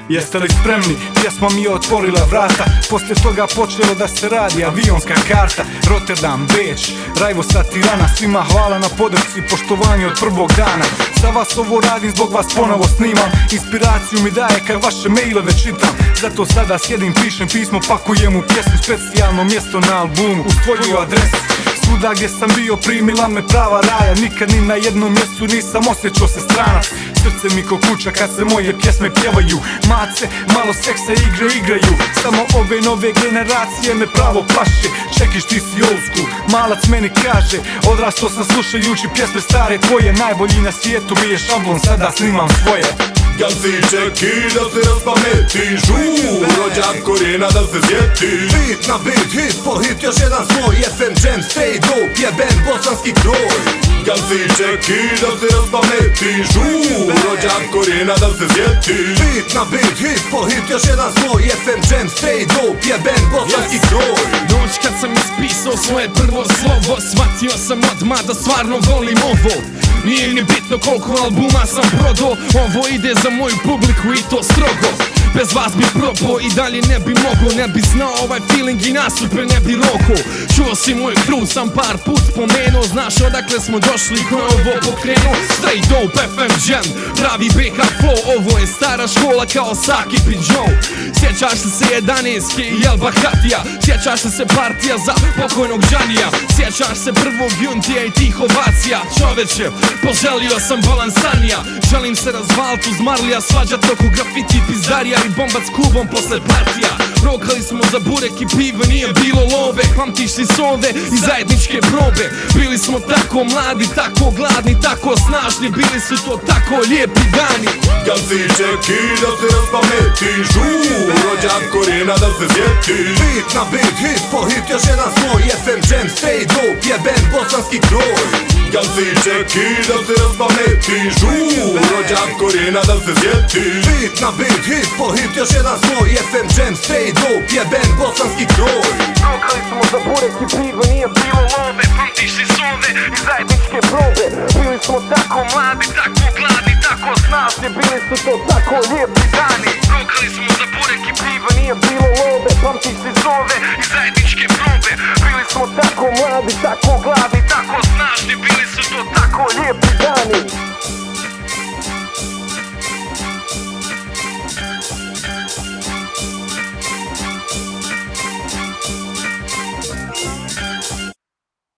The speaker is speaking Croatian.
Jeste li spremni? Pjesma mi je otvorila vrata. Poslije toga počelo da se radi avionska karta. Rotterdam, Beč, Rajvo sa Tirana. Svima hvala na podršci, poštovanje od prvog dana. Za vas ovo radim, zbog vas ponovo snimam. Inspiraciju mi daje kad vaše mailove čitam. Zato sada sjedim, pišem pismo, pakujem u pjesmu. Specijalno mjesto na albumu, uz tvoju adresu. Svuda gdje sam bio primila me prava raja. Nikad ni na jednom mjestu nisam osjećao se stranac. Srce mi ko kuća kad se moje pjesme pjevaju. Mace, malo seksa, igre igraju. Samo ove nove generacije me pravo plaše. Čekiš, ti si old school, malac meni kaže. Odrastao sam slušajući pjesme stare tvoje. Najbolji na svijetu mi je šablon, sada snimam svoje. Ganci čeki da se raspameti, žur, rođak korijena da se sjeti. Bit na bit, hit po hit, još jedan svoj. FM Jam, stay dope, jeben bosanski kroj. Ganci čeki da se raspameti, žur, rođak korijena da se sjeti. Bit na bit, hit po hit, još jedan svoj. FM Jam, stay dope, jeben bosanski kroj. Noć kad sam ispisao svoje prvo slovo, shvatio sam odmah da stvarno volim ovo. Nije ni bitno koliko albuma sam prodao, ovo ide za moju publiku i to strogo. Bez vas bi propao i dalje ne bi mogo, ne bi znao ovaj feeling i nastupe ne bi roko. Čuo si moj crew, sam par put spomenuo, znaš odakle smo došli, ko je ovo pokrenuo. Straight dope, FM Jam, pravi BH flow, ovo je stara škola kao Saki P. Joe. Sjećaš li se 11-ke i Jelba Hatija, sjećaš li se partija za pokojnog Džanija, sjećaš se prvog Juntija i tih ovacija. Čoveče, poželio sam balansanija, želim se razvalt uz Marlija, svađat oko grafiti i pizdarija i bombat s Kubom posle partija. Rokali smo za burek i pive, nije bilo love, pamtiš li sove i zajedničke probe. Bili smo tako mladi, tako gladni, tako snažni, bili su to tako lijepi dani. Ganci čeki da se raspameti, žur, rođak korijena da se sjeti. Bit na bit, hit po hit, još jedan svoj. FM Jam, stay dope, jeben bosanski kroj. Ganci čeki da se raspameti, žur, rođak korijena da se sjeti. Bit na bit, hit po hit, još jedan svoj. FM Jam, stay dope, jeben bosanski kroj. Rokali smo za burek i pive, nije bilo love, pamtiš li sove i zajedničke probe. Bili smo tako mladi, tako gladni, tako snažni, bili su to tako lijepi dani. Rokali smo za burek i pive, nije bilo love, pamtiš li sove i zajedničke probe. Bili smo tako mladi, tako gladni, tako snažni, bili su to tako lijepi dani.